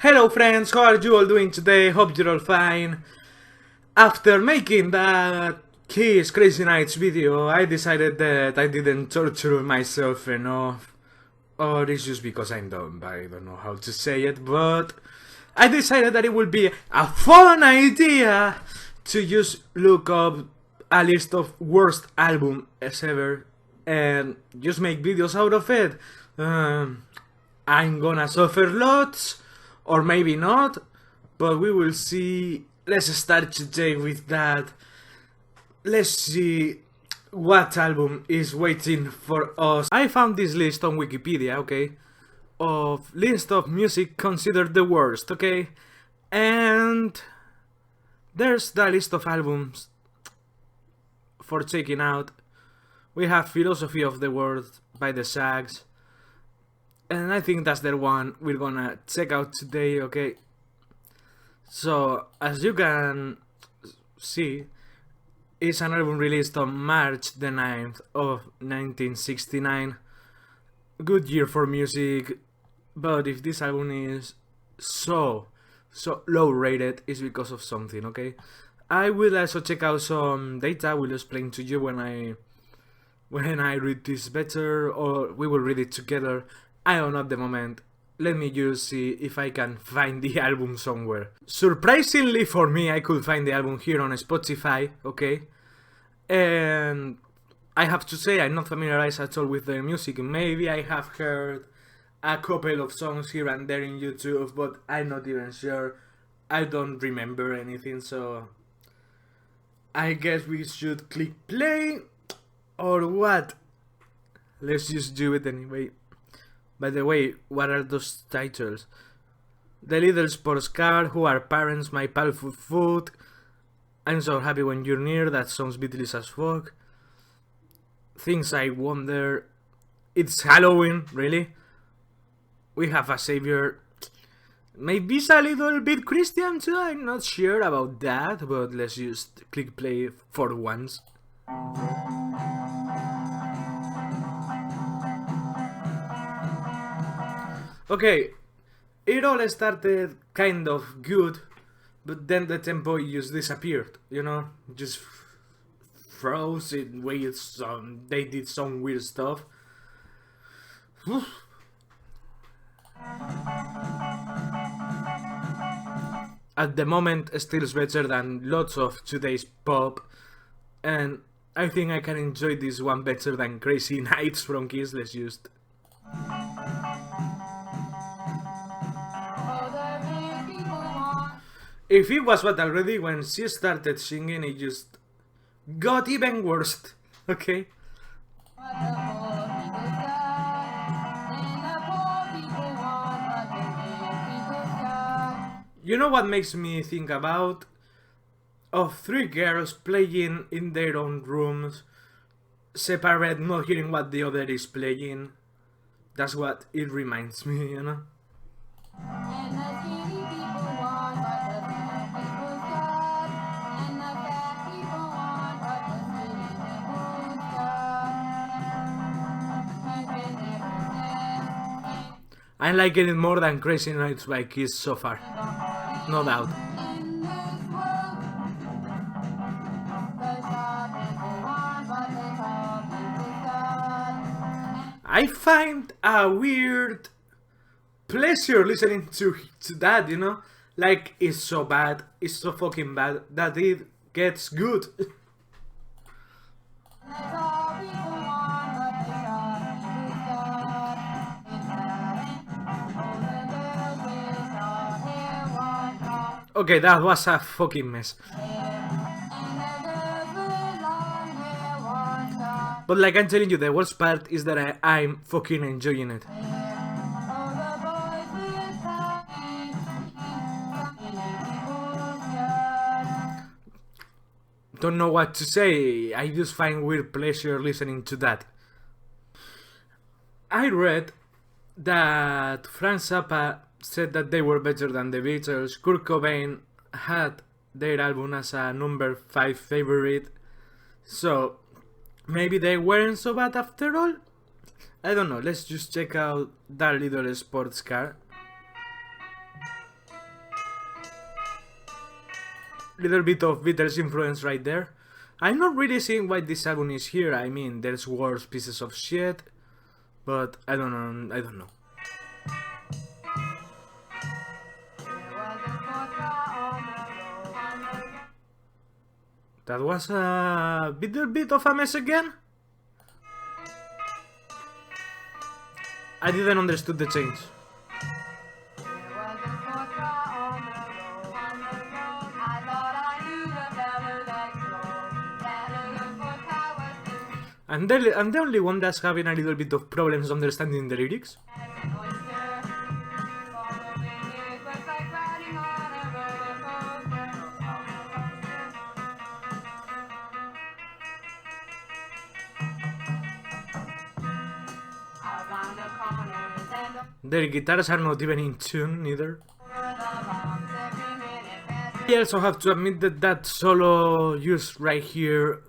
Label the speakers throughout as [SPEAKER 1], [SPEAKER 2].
[SPEAKER 1] Hello friends, how are you all doing today? Hope you're all fine. After making that Kiss Crazy Nights video, I decided that I didn't torture myself enough. Or it's just because I'm dumb, I don't know how to say it, but I decided that it would be a fun idea to just look up a list of worst albums ever and just make videos out of it. I'm gonna suffer lots, or maybe not, but we will see. Let's start today with that. Let's see what album is waiting for us. I found this list on Wikipedia, okay, of list of music considered the worst, okay, and there's the list of albums for checking out. We have Philosophy of the World by the Shaggs, and I think that's the one we're gonna check out today, okay? So, as you can see, it's an album released on March the 9th of 1969. Good year for music, but if this album is so low rated, it's because of something, okay? I will also check out some data. I will explain to you when I read this better, or we will read it together. I don't know at the moment. Let me just see if I can find the album somewhere. Surprisingly for me, I could find the album here on Spotify, okay? And I have to say I'm not familiarized at all with their music. Maybe I have heard a couple of songs here and there in YouTube, but I'm not even sure. I don't remember anything, so I guess we should click play, or what? Let's just do it anyway. By the way, what are those titles? The Little Sports Car, Who Are Parents, My Powerful Food, I'm So Happy When You're Near, that sounds Beatles as fuck. Things I Wonder, It's Halloween, really? We Have a Savior. Maybe it's a little bit Christian too, I'm not sure about that, but let's just click play for once. Okay, it all started kind of good, but then the tempo just disappeared, you know? Just froze in ways, they did some weird stuff. At the moment, still is better than lots of today's pop, and I think I can enjoy this one better than Crazy Nights from Kiss. Let's just... If it was bad already, when she started singing, it just got even worse, okay? You know what makes me think about? Of three girls playing in their own rooms, separate, not hearing what the other is playing. That's what it reminds me, you know? I'm liking it more than Crazy Nights by Kiss so far, no doubt. I find a weird pleasure listening to that, you know? Like, it's so bad, it's so fucking bad, that it gets good. Okay, that was a fucking mess. But like I'm telling you, the worst part is that I'm fucking enjoying it. Don't know what to say, I just find weird pleasure listening to that. I read that Frank Zappa said that they were better than the Beatles. Kurt Cobain had their album as a number 5 favorite, so maybe they weren't so bad after all. I don't know, let's just check out that Little Sports Car. little bit of Beatles influence right there. I'm not really seeing why this album is here. I mean, there's worse pieces of shit, but I don't know. I don't know. That was a little bit of a mess again. I didn't understood the change. I'm the only one that's having a little bit of problems understanding the lyrics. Their guitars are not even in tune, neither. I also have to admit that that solo used right here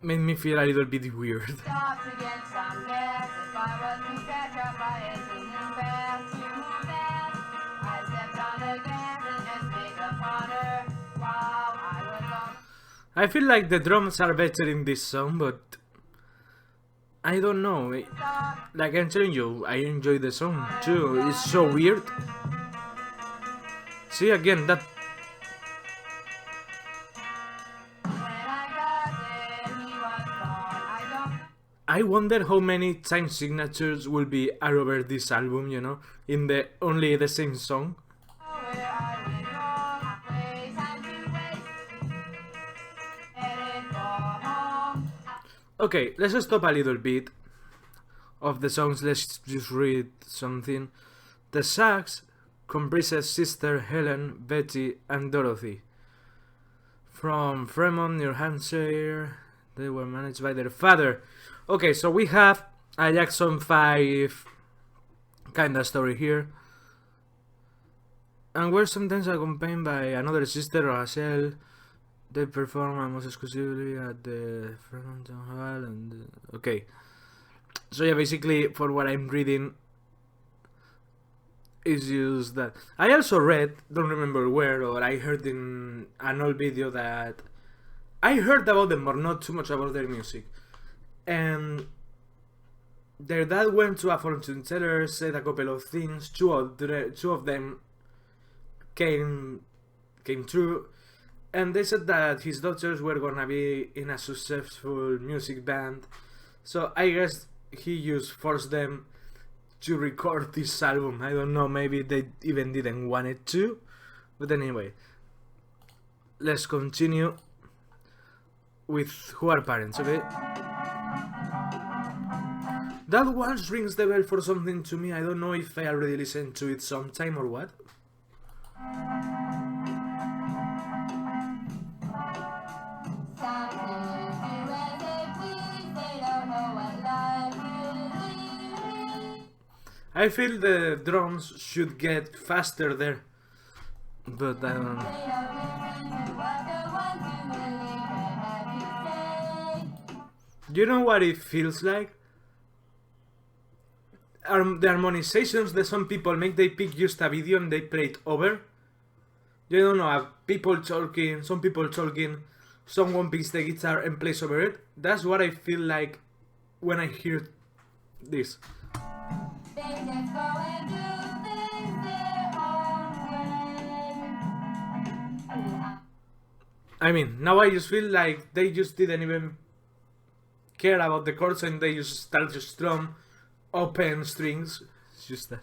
[SPEAKER 1] made me feel a little bit weird. I feel like the drums are better in this song, but I don't know. Like I'm telling you, I enjoy the song too. It's so weird. See again that. I wonder how many time signatures will be over this album, you know, in the only the same song. Okay, let's stop a little bit of the songs. Let's just read something. The Shaggs comprises sister Helen, Betty, and Dorothy. From Fremont, New Hampshire, they were managed by their father. Okay, so we have a Jackson 5 kinda story here. And were sometimes accompanied by another sister, Rachel. They perform almost exclusively at the Fremont Town Hall and... okay. So yeah, basically, for what I'm reading, is just that... I also read, don't remember where, or I heard in an old video that... I heard about them, but not too much about their music. And... their dad went to a fortune teller, said a couple of things, two of them came true. And they said that his daughters were gonna be in a successful music band. So I guess he just forced them to record this album. I don't know, maybe they even didn't want it to. But anyway, let's continue with Who Are Parents, okay? That once rings the bell for something to me. I don't know if I already listened to it sometime or what. I feel the drums should get faster there, but I don't know. You know what it feels like? The harmonizations that some people make, they pick just a video and they play it over. You don't know, people talking, some people talking, someone picks the guitar and plays over it. That's what I feel like when I hear this. I mean, now I just feel like they just didn't even care about the chords and they just start to strum open strings. It's just that.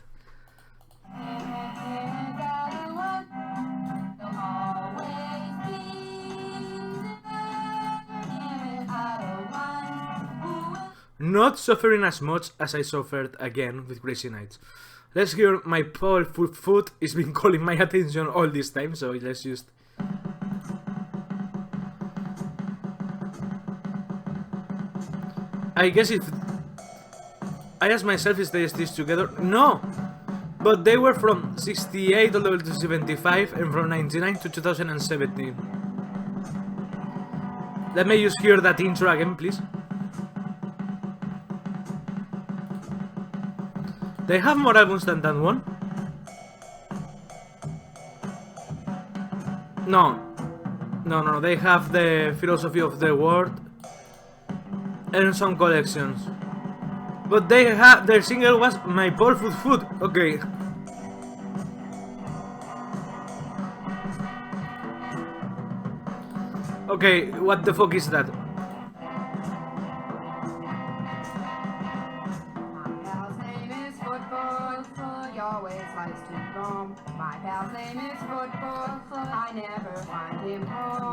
[SPEAKER 1] Not suffering as much as I suffered again with Crazy Nights. Let's hear my powerful foot is been calling my attention all this time, so let's just... I guess if... I asked myself if they stitched together. No! But they were from 68 all the way to 75 and from 99 to 2017. Let me just hear that intro again, please. They have more albums than that one. No. No, no, they have the philosophy of the world and some collections. But they have their single was My Powerful Food. Okay. Okay, what the fuck is that?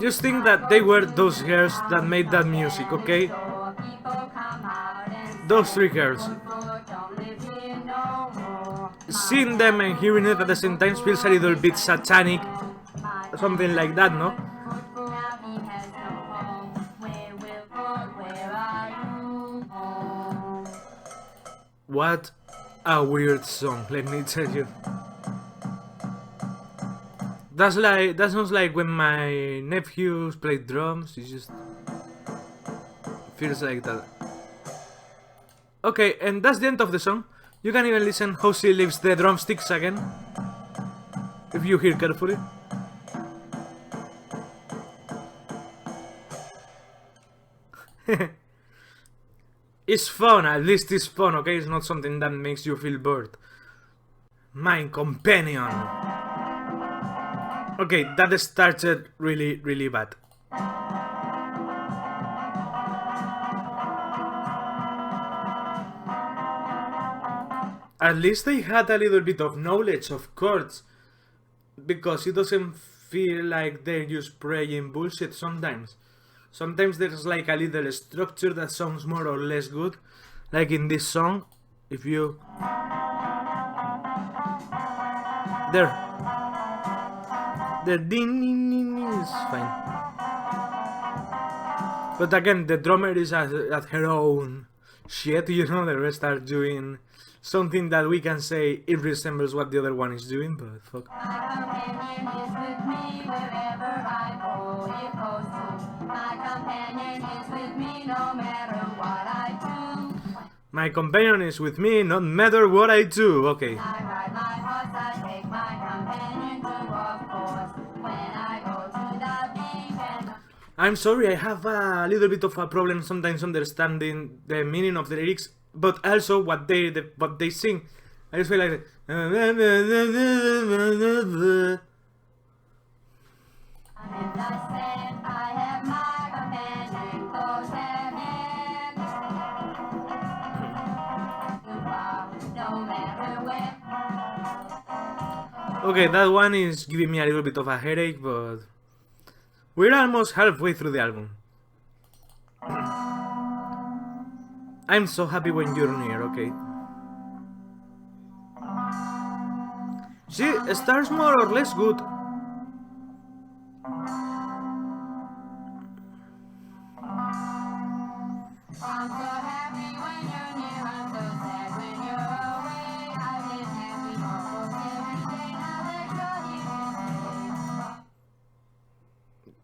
[SPEAKER 1] Just think that they were those girls that made that music, okay? Those three girls. Seeing them and hearing it at the same time feels a little bit satanic. Something like that, no? What a weird song, let me tell you. That sounds like when my nephews play drums. It just feels like that. Okay, and that's the end of the song. You can even listen how she leaves the drumsticks again, if you hear carefully. It's fun, at least it's fun, okay? It's not something that makes you feel bored. My companion. Okay, that started really, really bad. At least they had a little bit of knowledge of chords, because it doesn't feel like they're just praying bullshit sometimes. Sometimes there's like a little structure that sounds more or less good, like in this song. If you... There. The ding ding ding is fine. But again, the drummer is at her own shit, you know, the rest are doing something that we can say it resembles what the other one is doing, but fuck. My companion is with me no matter what I do. Okay. I'm sorry, I have a little bit of a problem sometimes understanding the meaning of the lyrics, but also what they sing. I just feel like okay, that one is giving me a little bit of a headache, but we're almost halfway through the album. I'm so happy when you're near, okay? See, it starts more or less good.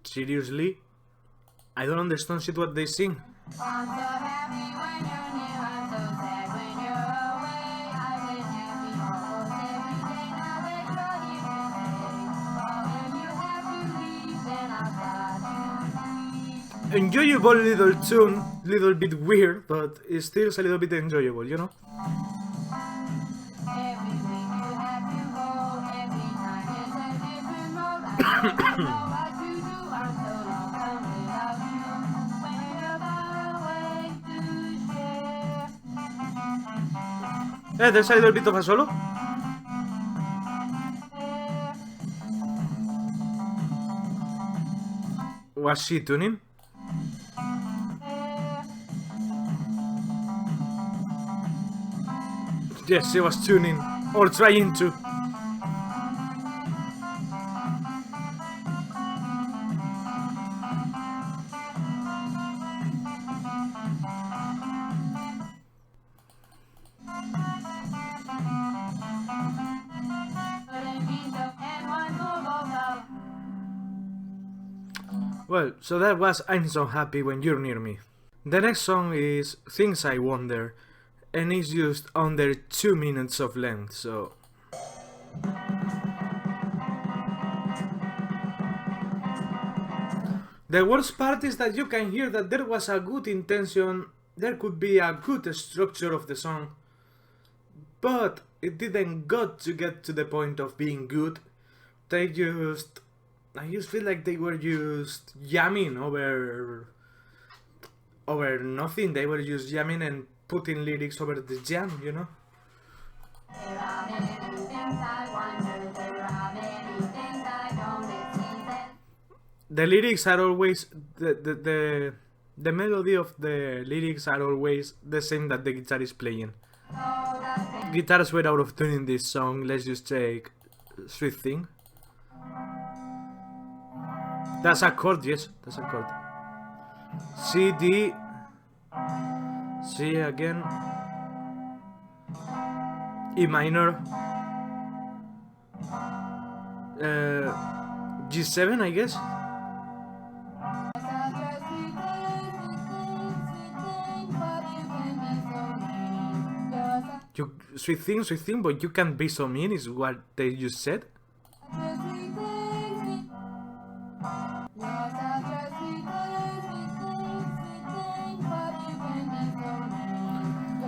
[SPEAKER 1] Seriously? I don't understand shit what they sing. Enjoyable little tune, little bit weird, but it still is a little bit enjoyable, you know? There's a little bit of a solo. Was she tuning? Yes, she was tuning, or trying to. Well, so that was I'm So Happy When You're Near Me. The next song is Things I Wonder, and it's just under 2 minutes of length, so... The worst part is that you can hear that there was a good intention, there could be a good structure of the song, but it didn't got to get to the point of being good. I just feel like they were just jamming over nothing. They were just jamming and putting lyrics over the jam, you know? The lyrics are always the melody of the lyrics are always the same that the guitar is playing. Guitars were out of tune in this song. Let's just take Sweet Thing. That's a chord, yes, that's a chord. C, D, C again, E minor, G7, I guess. You sweet thing, but you can't be so mean, is what they just said.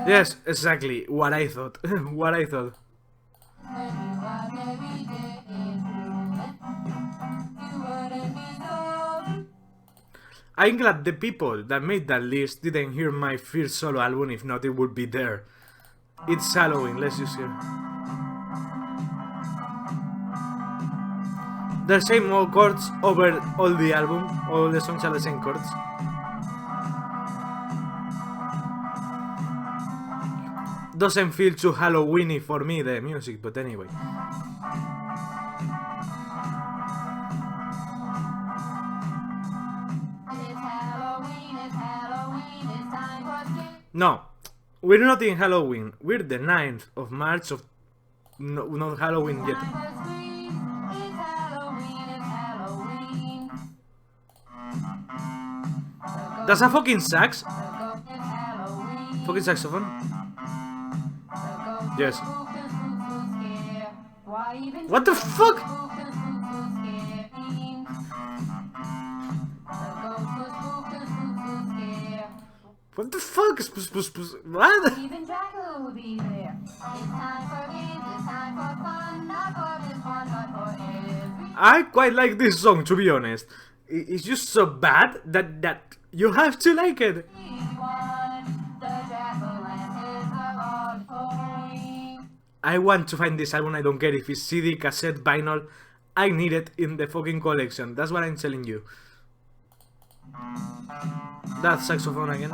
[SPEAKER 1] Yes, exactly what I thought. What I thought. I'm glad the people that made that list didn't hear my first solo album, if not it would be there. It's Halloween, let's just hear. The same chords over all the album, all the songs are the same chords. Doesn't feel too Halloweeny for me, the music, but anyway. No, we're not in Halloween. We're the 9th of March of... No, not Halloween yet. That's a fucking sax. Fucking saxophone. Yes. What the fuck? What the fuck? What? Even Dracula will be there. It's time for games, it's time for fun, not for this one, but for every... I quite like this song, to be honest. It's just so bad that you have to like it. I want to find this album, I don't care if it's CD, cassette, vinyl. I need it in the fucking collection. That's what I'm telling you. That saxophone again.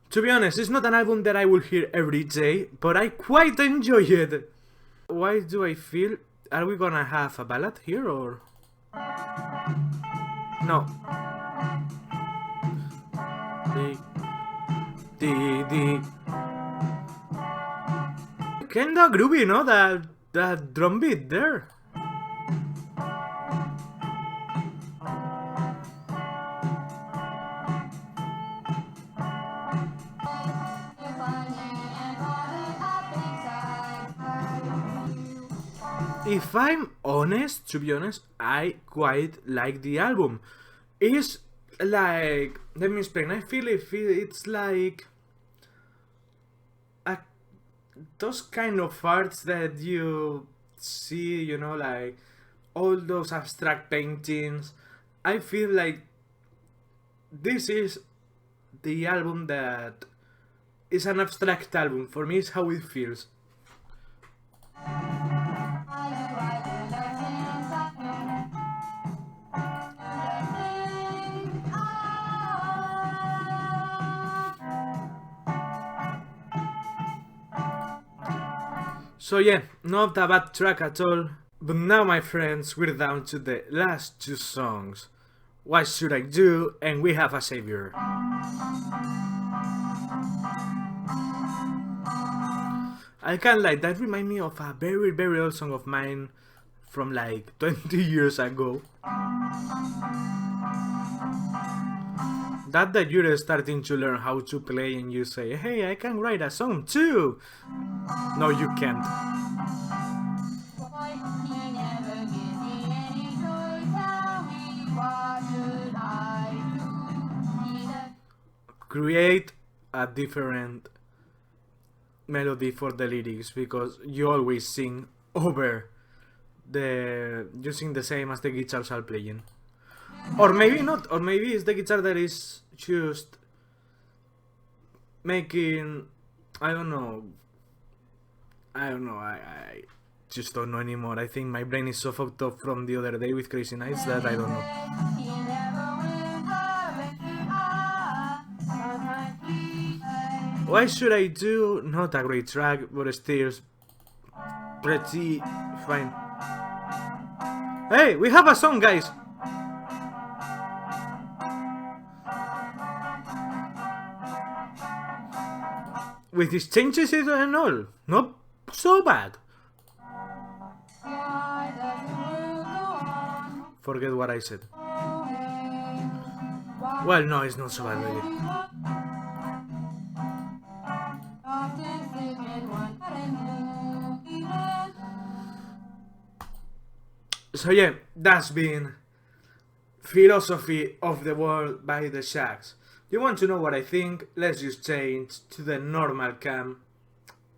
[SPEAKER 1] To be honest, it's not an album that I will hear every day, but I quite enjoy it. Why do I feel... Are we gonna have a ballad here, or...? No. Kinda groovy, no? That drum beat there. If I'm honest, to be honest, I quite like the album. It's like, let me explain, I feel it's like those kind of arts that you see, you know, like all those abstract paintings. I feel like this is the album that is an abstract album. For me, it's how it feels. So yeah, not a bad track at all. But now, my friends, we're down to the last two songs. What Should I Do? And We Have a Savior. I can't lie, that reminds me of a very, very old song of mine from like 20 years ago. That you're starting to learn how to play and you say, hey, I can write a song too. No, you can't. create a different melody for the lyrics, because you always sing over you sing the same as the guitars are playing. Or maybe not, or maybe it's the guitar that is just making, I don't know, I just don't know anymore. I think my brain is so fucked up from the other day with Crazy Nights that I don't know. Why should I do? Not a great track, but still pretty fine. Hey, we have a song, guys! With these changes and all, not so bad. Forget what I said. Well, no, it's not so bad, really. So yeah, that's been Philosophy of the World by the Shaggs. You want to know what I think? Let's just change to the normal cam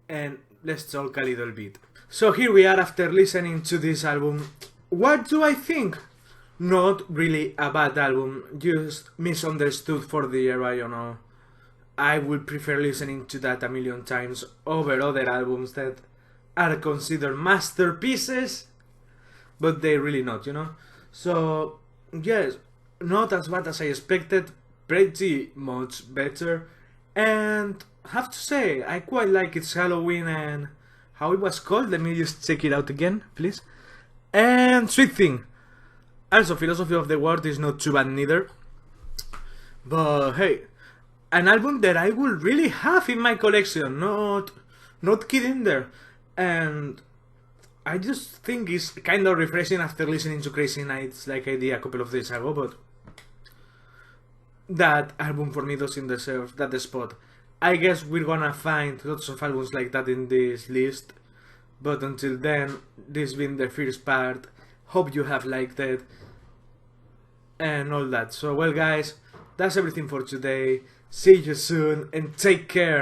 [SPEAKER 1] and let's talk a little bit. So here we are after listening to this album. What do I think? Not really a bad album, just misunderstood for the era, you know. I would prefer listening to that a million times over other albums that are considered masterpieces, but they're really not, you know. So yes, not as bad as I expected, pretty much better, and have to say I quite like It's Halloween and how it was called. Let me just check it out again, please. And Sweet Thing. Also, Philosophy of the World is not too bad neither. But hey, an album that I will really have in my collection, not kidding there. And I just think it's kind of refreshing after listening to Crazy Nights like I did a couple of days ago, but that album for me doesn't deserve that spot. I guess we're gonna find lots of albums like that in this list, but until then, this been the first part. Hope you have liked it and all that. So well guys, that's everything for today. See you soon and take care.